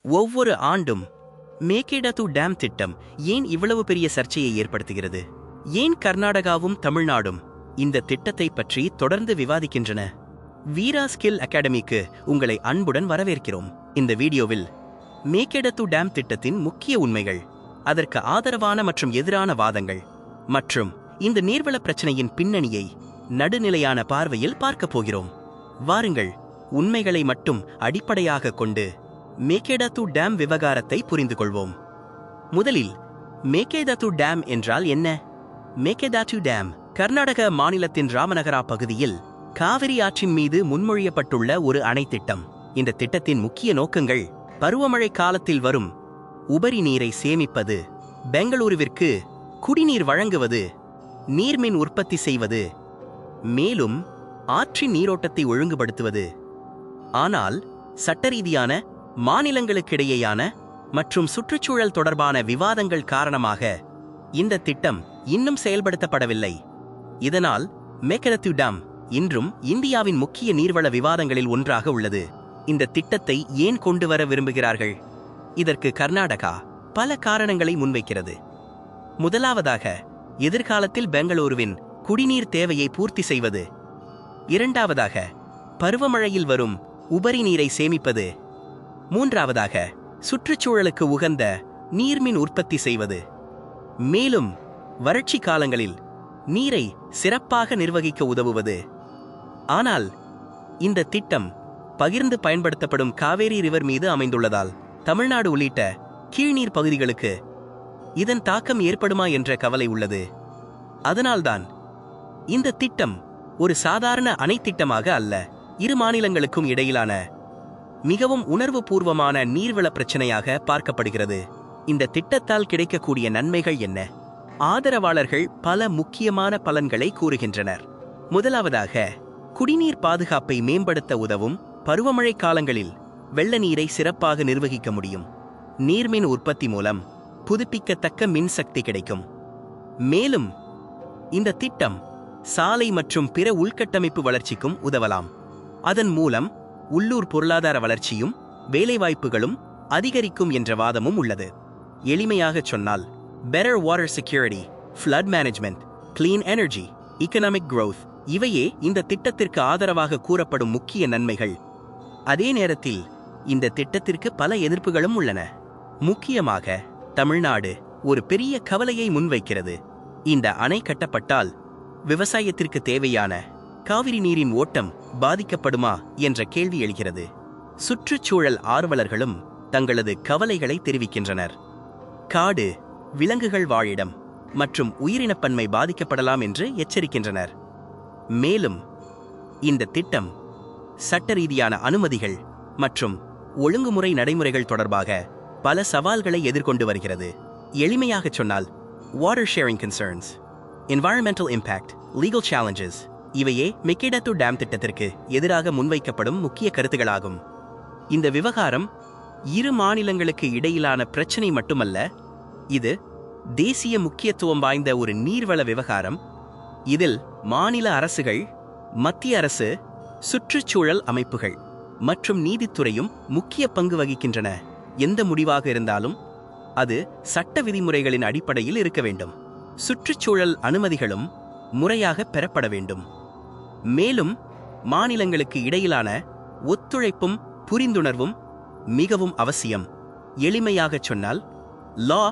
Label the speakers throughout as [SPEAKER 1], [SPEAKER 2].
[SPEAKER 1] ஒவ்வொரு ஆண்டும் மேகேடாத்து டேம் திட்டம் ஏன் இவ்வளவு பெரிய சர்ச்சையை ஏற்படுத்துகிறது? ஏன் கர்நாடகாவும் தமிழ்நாடும் இந்த திட்டத்தை பற்றி தொடர்ந்து விவாதிக்கின்றன? வீரா ஸ்கில் அகாடமிக்கு உங்களை அன்புடன் வரவேற்கிறோம். இந்த வீடியோவில் மேகேடாத்து டேம் திட்டத்தின் முக்கிய உண்மைகள், அதற்கு ஆதரவான மற்றும் எதிரான வாதங்கள் மற்றும் இந்த நீர்வள பிரச்சனையின் பின்னணியை நடுநிலையான பார்வையில் பார்க்கப் போகிறோம். வாருங்கள், உண்மைகளை மட்டும் அடிப்படையாக கொண்டு மேகேடாத்து டேம் விவகாரத்தை புரிந்து கொள்வோம். முதலில், மேகேதாத்து டேம் என்றால் என்ன? மேகேதாத்து டேம் கர்நாடக மாநிலத்தின் ராமநகரா பகுதியில் காவிரி ஆற்றின் மீது முன்மொழியப்பட்டுள்ள ஒரு அணை திட்டம். இந்த திட்டத்தின் முக்கிய நோக்கங்கள் பருவமழை காலத்தில் வரும் உபரி நீரை சேமிப்பது, பெங்களூருவிற்கு குடிநீர் வழங்குவது, நீர்மின் உற்பத்தி செய்வது, மேலும் ஆற்றின் நீரோட்டத்தை ஒழுங்குபடுத்துவது. ஆனால் சட்டரீதியான, மாநிலங்களுக்கிடையேயான மற்றும் சுற்றுச்சூழல் தொடர்பான விவாதங்கள் காரணமாக இந்த திட்டம் இன்னும் செயல்படுத்தப்படவில்லை. இதனால் மேகேதாத்து டேம் இன்றும் இந்தியாவின் முக்கிய நீர்வள விவாதங்களில் ஒன்றாக உள்ளது. இந்த திட்டத்தை ஏன் கொண்டு வர விரும்புகிறார்கள்? இதற்கு கர்நாடகா பல காரணங்களை முன்வைக்கிறது. முதலாவதாக, எதிர்காலத்தில் பெங்களூருவின் குடிநீர் தேவையை பூர்த்தி செய்வது. இரண்டாவதாக, பருவமழையில் வரும் உபரி நீரை சேமிப்பது. மூன்றாவதாக, சுற்றுச்சூழலுக்கு உகந்த நீர்மின் உற்பத்தி செய்வது. மேலும் வறட்சி காலங்களில் நீரை சிறப்பாக நிர்வகிக்க உதவுவது. ஆனால் இந்த திட்டம் பகிர்ந்து பயன்படுத்தப்படும் காவேரி ரிவர் மீது அமைந்துள்ளதால் தமிழ்நாடு உள்ளிட்ட கீழ்நீர் பகுதிகளுக்கு இதன் தாக்கம் ஏற்படுமா என்ற கவலை உள்ளது. அதனால்தான் இந்த திட்டம் ஒரு சாதாரண அணை திட்டமாக அல்ல, இரு மாநிலங்களுக்கும் இடையிலான மிகவும் உணர்வு பூர்வமான நீர்வள பிரச்சனையாக பார்க்கப்படுகிறது. இந்த திட்டத்தால் கிடைக்கக்கூடிய நன்மைகள் என்ன? ஆதரவாளர்கள் பல முக்கியமான பலன்களை கூறுகின்றனர். முதலாவதாக, குடிநீர் பாதுகாப்பை மேம்படுத்த உதவும். பருவமழை காலங்களில் வெள்ள நீரை சிறப்பாக நிர்வகிக்க முடியும். நீர்மின் உற்பத்தி மூலம் புதுப்பிக்கத்தக்க மின்சக்தி கிடைக்கும். மேலும் இந்த திட்டம் சாலை மற்றும் பிற உள்கட்டமைப்பு வளர்ச்சிக்கும் உதவலாம். அதன் மூலம் உள்ளூர் பொருளாதார வளர்ச்சியும் வேலைவாய்ப்புகளும் அதிகரிக்கும் என்ற வாதமும் உள்ளது. எளிமையாகச் சொன்னால், better water security, flood management, clean energy, economic growth இவையே இந்த திட்டத்திற்கு ஆதரவாக கூறப்படும் முக்கிய நன்மைகள். அதே நேரத்தில் இந்த திட்டத்திற்கு பல எதிர்ப்புகளும் உள்ளன. முக்கியமாக தமிழ்நாடு ஒரு பெரிய கவலையை முன்வைக்கிறது. இந்த அணை கட்டப்பட்டால் விவசாயத்திற்கு தேவையான காவிரி நீரின் ஓட்டம் பாதிக்கப்படுமா என்ற கேள்வி எழுகிறது. சுற்றுச்சூழல் ஆர்வலர்களும் தங்களது கவலைகளை தெரிவிக்கின்றனர். காடு, விலங்குகள் வாழிடம் மற்றும் உயிரினப்பன்மை பாதிக்கப்படலாம் என்று எச்சரிக்கின்றனர். மேலும் இந்த திட்டம் சட்ட ரீதியான அனுமதிகள் மற்றும் ஒழுங்குமுறை நடைமுறைகள் தொடர்பாக பல சவால்களை எதிர்கொண்டு வருகிறது. எளிமையாகச் சொன்னால், water sharing concerns, environmental impact, legal challenges இவையே மேகேடாத்து டேம் திட்டத்திற்கு எதிராக முன்வைக்கப்படும் முக்கிய கருத்துகளாகும். இந்த விவகாரம் இரு மாநிலங்களுக்கு இடையிலான பிரச்சினை மட்டுமல்ல, இது தேசிய முக்கியத்துவம் வாய்ந்த ஒரு நீர்வள விவகாரம். இதில் மாநில அரசுகள், மத்திய அரசு, சுற்றுச்சூழல் அமைப்புகள் மற்றும் நீதித்துறையும் முக்கிய பங்கு வகிக்கின்றன. எந்த முடிவாக இருந்தாலும் அது சட்ட விதிமுறைகளின் அடிப்படையில் இருக்க வேண்டும். சுற்றுச்சூழல் அனுமதிகளும் முறையாக பெறப்பட வேண்டும். மேலும் மாநிலங்களுக்கு இடையிலான ஒத்துழைப்பும் புரிந்துணர்வும் மிகவும் அவசியம். எளிமையாகச் சொன்னால், லா,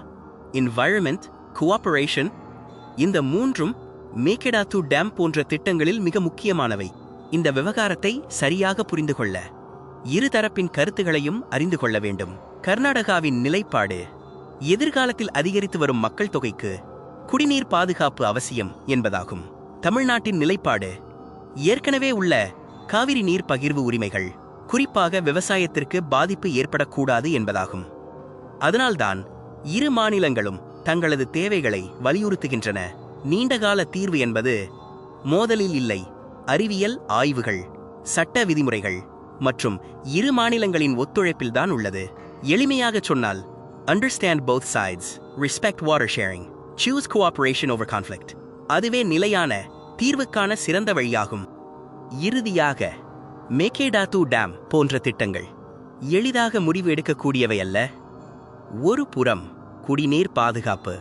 [SPEAKER 1] என்வாயரன்மெண்ட், கோஆபரேஷன் இந்த மூன்றும் மேகேடாத்து டேம் போன்ற திட்டங்களில் மிக முக்கியமானவை. இந்த விவகாரத்தை சரியாக புரிந்து கொள்ள இருதரப்பின் கருத்துகளையும் அறிந்து கொள்ள வேண்டும். கர்நாடகாவின் நிலைப்பாடு எதிர்காலத்தில் அதிகரித்து வரும் மக்கள் தொகைக்கு குடிநீர் பாதுகாப்பு அவசியம் என்பதாகும். தமிழ்நாட்டின் நிலைப்பாடு ஏற்கனவே உள்ள காவிரி நீர் பகிர்வு உரிமைகள், குறிப்பாக விவசாயத்திற்கு பாதிப்பு ஏற்படக்கூடாது என்பதாகும். அதனால்தான் இரு மாநிலங்களும் தங்களது தேவைகளை வலியுறுத்துகின்றன. நீண்டகால தீர்வு என்பது மோதலில் இல்லை, அறிவியல் ஆய்வுகள், சட்ட விதிமுறைகள் மற்றும் இரு மாநிலங்களின் ஒத்துழைப்பில்தான் உள்ளது. எளிமையாகச் சொன்னால், understand both sides, respect water sharing, choose cooperation over conflict. அதுவே நிலையான தீர்வுக்கான சிறந்த வழியாகும். இறுதியாக, மேகேடாத்து டேம் போன்ற திட்டங்கள் எளிதாக முடிவு எடுக்கக்கூடியவை அல்ல. ஒரு புறம் குடிநீர் பாதுகாப்பு,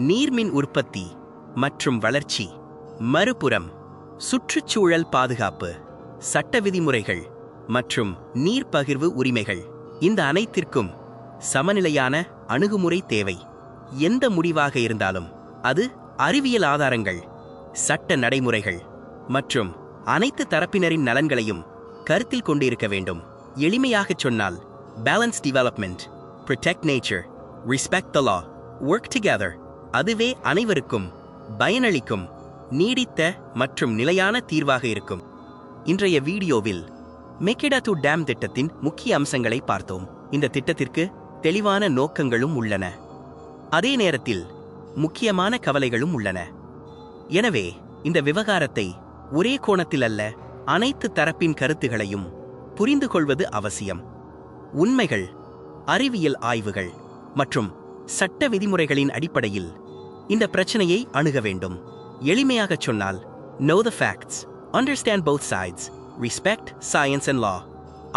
[SPEAKER 1] நீர்மின் உற்பத்தி மற்றும் வளர்ச்சி, மறுபுறம் சுற்றுச்சூழல் பாதுகாப்பு, சட்ட விதிமுறைகள் மற்றும் நீர் பகிர்வு உரிமைகள். இந்த அனைத்திற்கும் சமநிலையான அணுகுமுறை தேவை. எந்த முடிவாக இருந்தாலும் அது அறிவியல் ஆதாரங்கள், சட்ட நடைமுறைகள் மற்றும் அனைத்து தரப்பினரின் நலன்களையும் கருத்தில் கொண்டிருக்க வேண்டும். எளிமையாகச் சொன்னால், balance development, protect nature, respect the law, work together. அதுவே அனைவருக்கும் பயனளிக்கும் நீடித்த மற்றும் நிலையான தீர்வாக இருக்கும். இன்றைய வீடியோவில் மேகேடாது டேம் திட்டத்தின் முக்கிய அம்சங்களை பார்த்தோம். இந்த திட்டத்திற்கு தெளிவான நோக்கங்களும் உள்ளன, அதே நேரத்தில் முக்கியமான கவலைகளும் உள்ளன. எனவே இந்த விவகாரத்தை ஒரே கோணத்தில் அல்ல, அனைத்து தரப்பின் கருத்துகளையும் புரிந்து கொள்வது அவசியம். உண்மைகள், அறிவியல் ஆய்வுகள் மற்றும் சட்ட விதிமுறைகளின் அடிப்படையில் இந்த பிரச்சனையை அணுக வேண்டும். எளிமையாகச் சொன்னால், know the facts, understand both sides, respect science and law.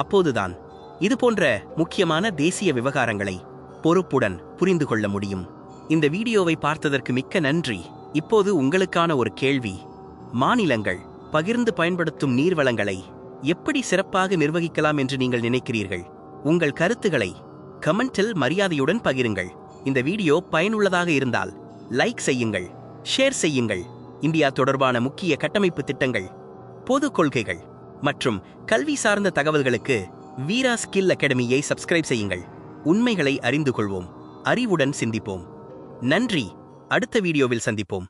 [SPEAKER 1] அப்போதுதான் இது போன்ற முக்கியமான தேசிய விவகாரங்களை பொறுப்புடன் புரிந்து கொள்ள முடியும். இந்த வீடியோவை பார்த்ததற்கு மிக்க நன்றி. இப்போது உங்களுக்கான ஒரு கேள்வி: மாநிலங்கள் பகிர்ந்து பயன்படுத்தும் நீர்வளங்களை எப்படி சிறப்பாக நிர்வகிக்கலாம் என்று நீங்கள் நினைக்கிறீர்கள்? உங்கள் கருத்துக்களை கமெண்டில் மரியாதையுடன் பகிருங்கள். இந்த வீடியோ பயனுள்ளதாக இருந்தால் லைக் செய்யுங்கள், ஷேர் செய்யுங்கள். இந்தியா தொடர்பான முக்கிய கட்டமைப்பு திட்டங்கள், பொது கொள்கைகள் மற்றும் கல்வி சார்ந்த தகவல்களுக்கு வீரா ஸ்கில் அகாடமியை சப்ஸ்கிரைப் செய்யுங்கள். உண்மைகளை அறிந்து கொள்வோம், அறிவுடன் சிந்திப்போம். நன்றி. அடுத்த வீடியோவில் சந்திப்போம்.